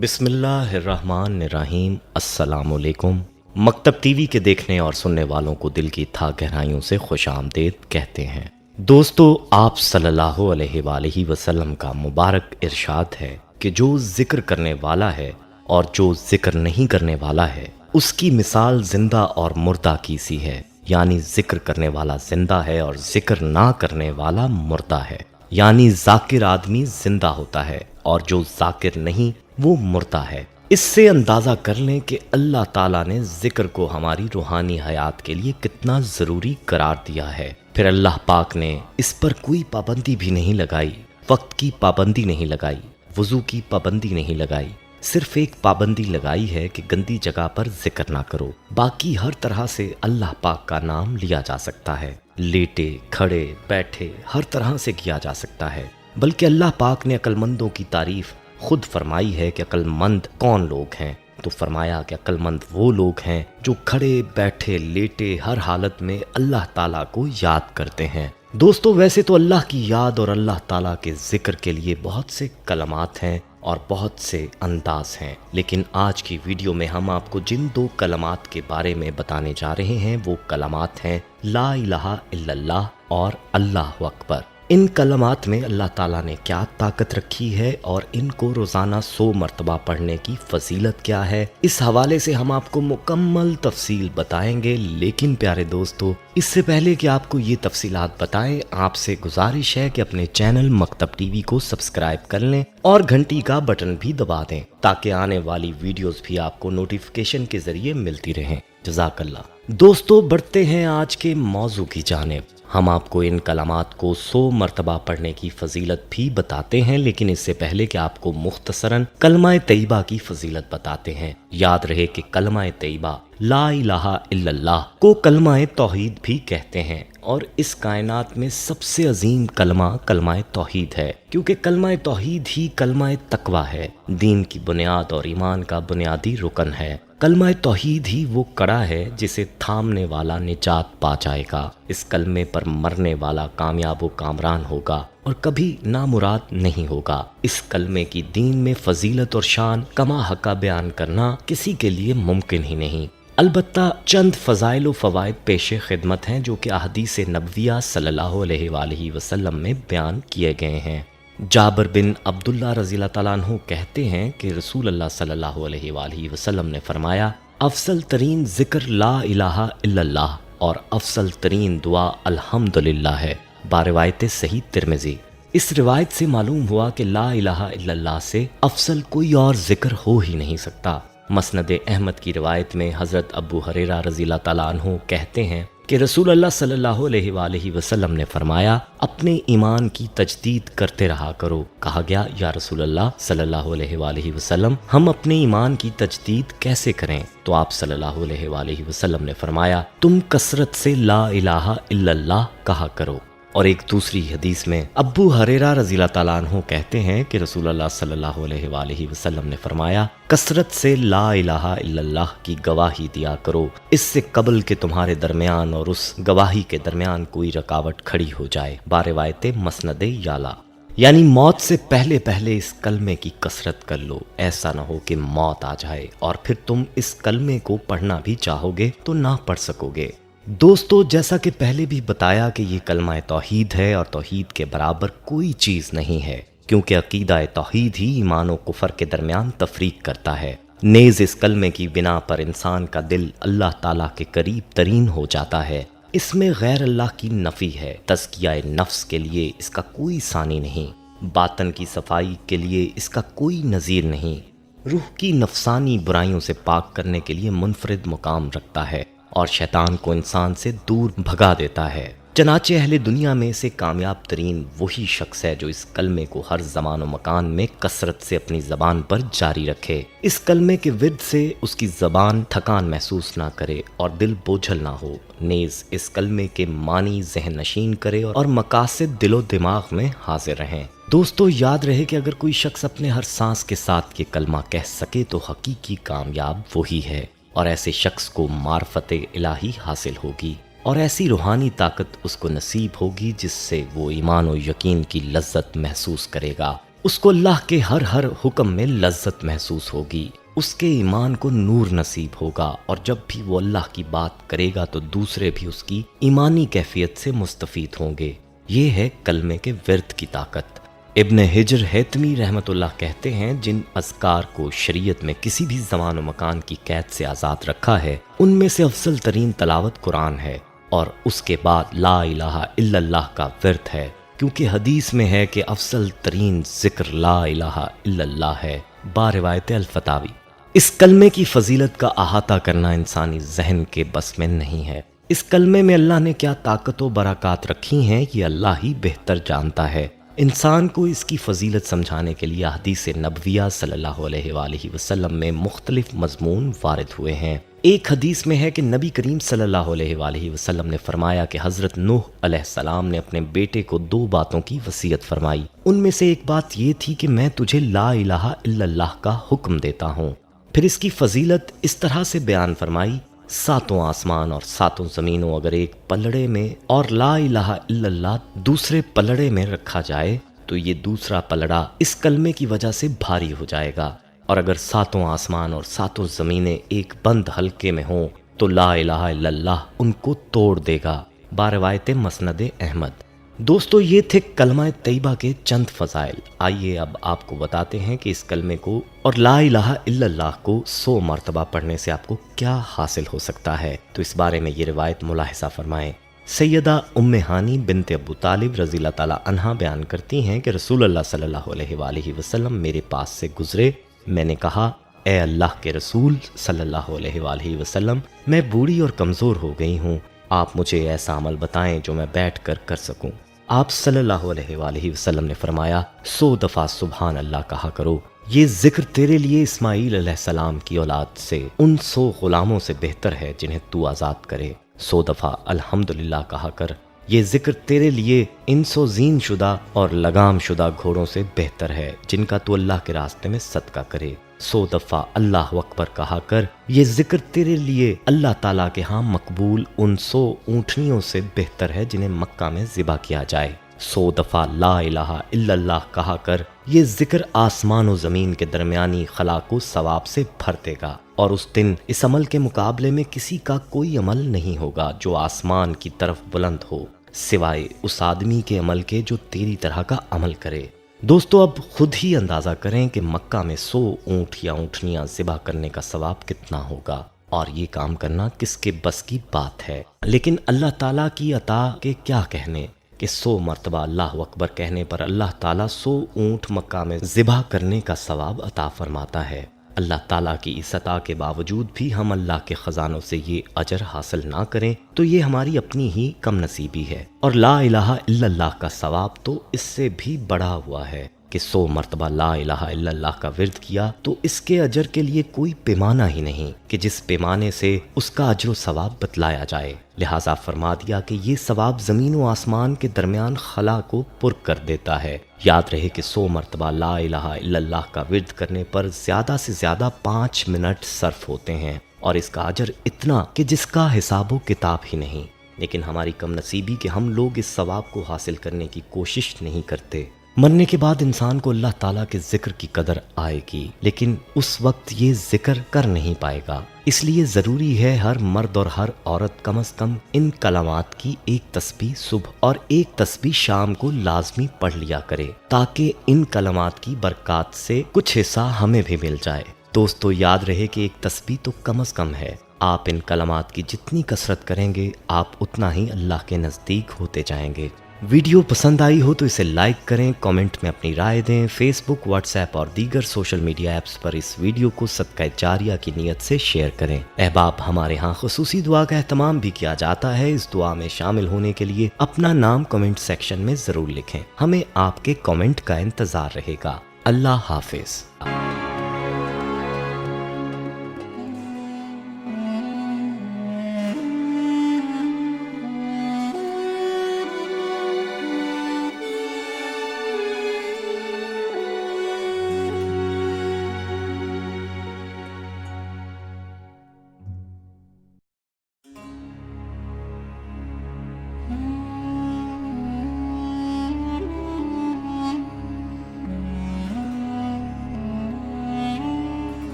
बिस्मिल्लाहिर्रहमानिर्रहीम। अस्सलाम वालेकुम। मकतब टीवी के देखने और सुनने वालों को दिल की था गहराइयों से खुश आमदीद कहते हैं। दोस्तों, आप सल्लल्लाहु अलैहि वसल्लम का मुबारक इरशाद है कि जो जिक्र करने वाला है और जो जिक्र नहीं करने वाला है उसकी मिसाल जिंदा और मुर्दा की सी है। यानी जिक्र करने वाला जिंदा है और जिक्र ना करने वाला मुर्दा है। यानी जाकिर आदमी जिंदा होता है और जो जाकिर नहीं वो मुर्दा है। इससे अंदाज़ा कर लें कि अल्लाह ताला ने जिक्र को हमारी रूहानी हयात के लिए कितना ज़रूरी करार दिया है। फिर अल्लाह पाक ने इस पर कोई पाबंदी भी नहीं लगाई, वक्त की पाबंदी नहीं लगाई, वज़ू की पाबंदी नहीं लगाई। सिर्फ एक पाबंदी लगाई है कि गंदी जगह पर जिक्र ना करो। बाकी हर तरह से अल्लाह पाक का नाम लिया जा सकता है। लेटे, खड़े, बैठे, हर तरह से किया जा सकता है। बल्कि अल्लाह पाक ने अक्लमंदों की तारीफ खुद फरमाई है कि अक्लमंद कौन लोग हैं। तो फरमाया कि अक्लमंद वो लोग हैं जो खड़े, बैठे, लेटे, हर हालत में अल्लाह ताला को याद करते हैं। दोस्तों, वैसे तो अल्लाह की याद और अल्लाह ताला के जिक्र के लिए बहुत से कलमात हैं और बहुत से अंदाज हैं, लेकिन आज की वीडियो में हम आपको जिन दो कलमात के बारे में बताने जा रहे हैं वो कलमात हैं ला इलाहा इल्लल्लाह और अल्लाहु अकबर। इन कलमात में अल्लाह ताला ने क्या ताकत रखी है और इनको रोज़ाना 100 मरतबा पढ़ने की फजीलत क्या है, इस हवाले से हम आपको मुकम्मल तफसील बताएंगे। लेकिन प्यारे दोस्तों, इससे पहले कि आपको ये तफसीलात बताएं, आपसे गुजारिश है कि अपने चैनल मकतब टीवी को सब्सक्राइब कर लें और घंटी का बटन भी दबा दें ताकि आने वाली वीडियोस भी आपको नोटिफिकेशन के जरिए मिलती रहें। जज़ाकल्लाह। दोस्तों, बढ़ते हैं आज के मौजू की जानिब। हम आपको इन कलामात को 100 मरतबा पढ़ने की फजीलत भी बताते हैं, लेकिन इससे पहले कि आपको मुख्तसरन कलमा तैयबा की फजीलत बताते हैं। याद रहे कि कलमा तैयबा ला इलाहा इल्लल्लाह को कलमा तौहीद भी कहते हैं और इस कायनात में सबसे अजीम कलमा तौहीद है, क्योंकि कलमा तौहीद ही कलमा तकवा है। दीन की बुनियाद और ईमान का बुनियादी रुकन है। कलमा तौहीद ही वो कड़ा है जिसे थामने वाला निजात पा जाएगा। इस कलमे पर मरने वाला कामयाब व कामरान होगा और कभी नामुराद नहीं होगा। इस कलमे की दीन में फजीलत और शान कमा हका बयान करना किसी के लिए मुमकिन ही नहीं। अलबत्ता चंद फ़ज़ाइल व फ़वाइद पेश खिदमत हैं जो कि अहदीस नबविया सल्लल्लाहु अलैहि वसल्लम में बयान किए गए हैं। जाबिर बिन अब्दुल्ला रज़ियल्लाहु तआला अन्हु कहते हैं कि रसूल अल्लाह सल्लल्लाहु अलैहि वसल्लम ने फरमाया, अफसल तरीन ज़िक्र ला इलाहा इल्लल्लाह और अफसल तरीन दुआ अल्हम्दुलिल्लाह है। बारिवायत सही तिरमिज़ी। इस रिवायत से मालूम हुआ कि ला इलाहा इल्लल्लाह से अफसल कोई और ज़िक्र हो ही नहीं सकता। मसनद अहमद की रिवायत में हज़रत अबू हुरैरा रज़ियल्लाहु तआला अन्हु कहते हैं कि रसूल अल्लाह सल्लल्लाहु अलैहि वसल्लम ने फरमाया, अपने ईमान की तजदीद करते रहा करो। कहा गया, या रसूल अल्लाह सल्लल्लाहु अलैहि वसल्लम, हम अपने ईमान की तजदीद कैसे करें? तो आप सल्लल्लाहु अलैहि वसल्लम ने फरमाया, तुम कसरत से ला इलाहा इल्लल्लाह कहा करो। और एक दूसरी हदीस में अबू हुरैरा रज़ियल्लाहु तआला अन्हु कहते हैं कि रसूल अल्लाह सल्लल्लाहु अलैहि वसल्लम ने फरमाया, कसरत से ला इलाहा इल्लल्लाह की गवाही दिया करो, इससे कबल के तुम्हारे दरमियान और उस गवाही के दरमियान कोई रुकावट खड़ी हो जाए। बारिवायत मसनद याला। यानी मौत से पहले पहले इस कलमे की कसरत कर लो। ऐसा ना हो कि मौत आ जाए और फिर तुम इस कलमे को पढ़ना भी चाहोगे तो ना पढ़ सकोगे। दोस्तों, जैसा कि पहले भी बताया कि ये कलमा तौहीद है और तौहीद के बराबर कोई चीज़ नहीं है, क्योंकि अकीदा तौहीद ही ईमान व कुफर के दरमियान तफरीक करता है। नेज़ इस कलमे की बिना पर इंसान का दिल अल्लाह ताला के करीब तरीन हो जाता है। इसमें गैर अल्लाह की नफ़ी है। तज़किया नफ्स के लिए इसका कोई सानी नहीं, बातन की सफाई के लिए इसका कोई नज़ीर नहीं, रूह की नफसानी बुराइयों से पाक करने के लिए मुनफरिद मुकाम रखता है और शैतान को इंसान से दूर भगा देता है। चनाचे अहले दुनिया में से कामयाब तरीन वही शख्स है जो इस कलमे को हर ज़मान व मकान में कसरत से अपनी ज़बान पर जारी रखे। इस कलमे के विर्द से उसकी ज़बान थकान महसूस ना करे और दिल बोझल ना हो। नेज़ इस कलमे के मानी जहन नशीन करे और मकासद दिलो दिमाग में हाजिर रहें। दोस्तों, याद रहे कि अगर कोई शख्स अपने हर सांस के साथ ये कलमा कह सके तो हकीकी कामयाब वही है और ऐसे शख्स को मार्फत इलाही हासिल होगी और ऐसी रूहानी ताकत उसको नसीब होगी जिससे वो ईमान और यकीन की लज्जत महसूस करेगा। اس کو اللہ کے ہر حکم میں لذت محسوس ہوگی، اس کے ایمان کو نور نصیب ہوگا، اور جب بھی وہ اللہ کی بات کرے گا تو دوسرے بھی اس کی ایمانی کیفیت سے مستفید ہوں گے۔ یہ ہے کلمے کے ورد کی طاقت۔ ابن حجر حیتمی رحمۃ اللہ کہتے ہیں جن اذکار کو شریعت میں کسی بھی زمان و مکان کی قید سے آزاد رکھا ہے ان میں سے افضل ترین تلاوت قرآن ہے، اور اس کے بعد لا الہ الا اللہ کا ورد ہے، کیونکہ حدیث میں ہے کہ افضل ترین ذکر لا الہ الا اللہ ہے، باروایت الفتاوی۔ اس کلمے کی فضیلت کا احاطہ کرنا انسانی ذہن کے بس میں نہیں ہے۔ اس کلمے میں اللہ نے کیا طاقت و برکات رکھی ہیں یہ اللہ ہی بہتر جانتا ہے۔ انسان کو اس کی فضیلت سمجھانے کے لیے حدیث نبویہ صلی اللہ علیہ وآلہ وسلم میں مختلف مضمون وارد ہوئے ہیں۔ ایک حدیث میں ہے کہ نبی کریم صلی اللہ علیہ وآلہ وسلم نے فرمایا کہ حضرت نوح علیہ السلام نے اپنے بیٹے کو 2 باتوں کی وصیت فرمائی، ان میں سے ایک بات یہ تھی کہ میں تجھے لا الہ الا اللہ کا حکم دیتا ہوں۔ پھر اس کی فضیلت اس طرح سے بیان فرمائی، 7 آسمان اور 7 زمینوں اگر ایک پلڑے میں اور لا الہ الا اللہ دوسرے پلڑے میں رکھا جائے تو یہ دوسرا پلڑا اس کلمے کی وجہ سے بھاری ہو جائے گا، اور اگر 7 آسمان اور 7 زمینیں ایک بند حلقے میں ہوں تو لا الہ الا اللہ ان کو توڑ دے گا، باروایت مسند احمد۔ دوستو یہ تھے کلمہ طیبہ کے چند فضائل۔ آئیے اب آپ کو بتاتے ہیں کہ اس کلمے کو اور لا الہ الا اللہ کو 100 مرتبہ پڑھنے سے آپ کو کیا حاصل ہو سکتا ہے، تو اس بارے میں یہ روایت ملاحظہ فرمائیں۔ سیدہ ام ہانی بنت ابو طالب رضی اللہ تعالی عنہا بیان کرتی ہیں کہ رسول اللہ صلی اللہ علیہ وآلہ وسلم میرے پاس سے گزرے، میں نے کہا اے اللہ کے رسول صلی اللہ علیہ وآلہ وسلم، میں بوڑھی اور کمزور ہو گئی ہوں، آپ مجھے ایسا عمل بتائیں جو میں بیٹھ کر کر سکوں۔ آپ صلی اللہ علیہ وآلہ وسلم نے فرمایا 100 دفعہ سبحان اللہ کہا کرو، یہ ذکر تیرے لیے اسماعیل علیہ السلام کی اولاد سے ان 100 غلاموں سے بہتر ہے جنہیں تو آزاد کرے۔ 100 دفعہ الحمدللہ کہا کر، یہ ذکر تیرے لیے ان 100 زین شدہ اور لگام شدہ گھوڑوں سے بہتر ہے جن کا تو اللہ کے راستے میں صدقہ کرے۔ 100 دفعہ اللہ اکبر کہا کر، یہ ذکر تیرے لیے اللہ تعالیٰ کے ہاں مقبول ان 100 اونٹنیوں سے بہتر ہے جنہیں مکہ میں ذبح کیا جائے۔ 100 دفعہ لا الہ الا اللہ کہا کر، یہ ذکر آسمان و زمین کے درمیانی خلا کو ثواب سے بھر دے گا، اور اس دن اس عمل کے مقابلے میں کسی کا کوئی عمل نہیں ہوگا جو آسمان کی طرف بلند ہو، سوائے اس آدمی کے عمل کے جو تیری طرح کا عمل کرے۔ دوستو اب خود ہی اندازہ کریں کہ مکہ میں 100 اونٹ یا اونٹنیاں ذبح کرنے کا ثواب کتنا ہوگا، اور یہ کام کرنا کس کے بس کی بات ہے۔ لیکن اللہ تعالیٰ کی عطا کے کیا کہنے کہ 100 مرتبہ اللہ اکبر کہنے پر اللہ تعالیٰ 100 اونٹ مکہ میں ذبح کرنے کا ثواب عطا فرماتا ہے۔ اللہ تعالیٰ کی اس عطا کے باوجود بھی ہم اللہ کے خزانوں سے یہ اجر حاصل نہ کریں تو یہ ہماری اپنی ہی کم نصیبی ہے، اور لا الہ الا اللہ کا ثواب تو اس سے بھی بڑھا ہوا ہے کہ 100 مرتبہ لا الہ الا اللہ کا ورد کیا تو اس کے اجر کے لیے کوئی پیمانہ ہی نہیں کہ جس پیمانے سے اس کا اجر و ثواب بتلایا جائے۔ لہٰذا فرما دیا کہ یہ ثواب زمین و آسمان کے درمیان خلا کو پر کر دیتا ہے۔ یاد رہے کہ 100 مرتبہ لا الہ الا اللہ کا ورد کرنے پر زیادہ سے زیادہ 5 منٹ صرف ہوتے ہیں، اور اس کا اجر اتنا کہ جس کا حساب و کتاب ہی نہیں۔ لیکن ہماری کم نصیبی کہ ہم لوگ اس ثواب کو حاصل کرنے کی کوشش نہیں کرتے۔ مرنے کے بعد انسان کو اللہ تعالیٰ کے ذکر کی قدر آئے گی، لیکن اس وقت یہ ذکر کر نہیں پائے گا۔ اس لیے ضروری ہے ہر مرد اور ہر عورت کم از کم ان کلمات کی ایک تسبیح صبح اور ایک تسبیح شام کو لازمی پڑھ لیا کرے، تاکہ ان کلمات کی برکات سے کچھ حصہ ہمیں بھی مل جائے۔ دوستو یاد رہے کہ ایک تسبیح تو کم از کم ہے، آپ ان کلمات کی جتنی کثرت کریں گے آپ اتنا ہی اللہ کے نزدیک ہوتے جائیں گے۔ ویڈیو پسند آئی ہو تو اسے لائک کریں، کامنٹ میں اپنی رائے دیں، فیس بک، واٹس ایپ اور دیگر سوشل میڈیا ایپس پر اس ویڈیو کو صدقہ جاریہ کی نیت سے شیئر کریں۔ احباب ہمارے ہاں خصوصی دعا کا اہتمام بھی کیا جاتا ہے، اس دعا میں شامل ہونے کے لیے اپنا نام کامنٹ سیکشن میں ضرور لکھیں، ہمیں آپ کے کامنٹ کا انتظار رہے گا۔ اللہ حافظ۔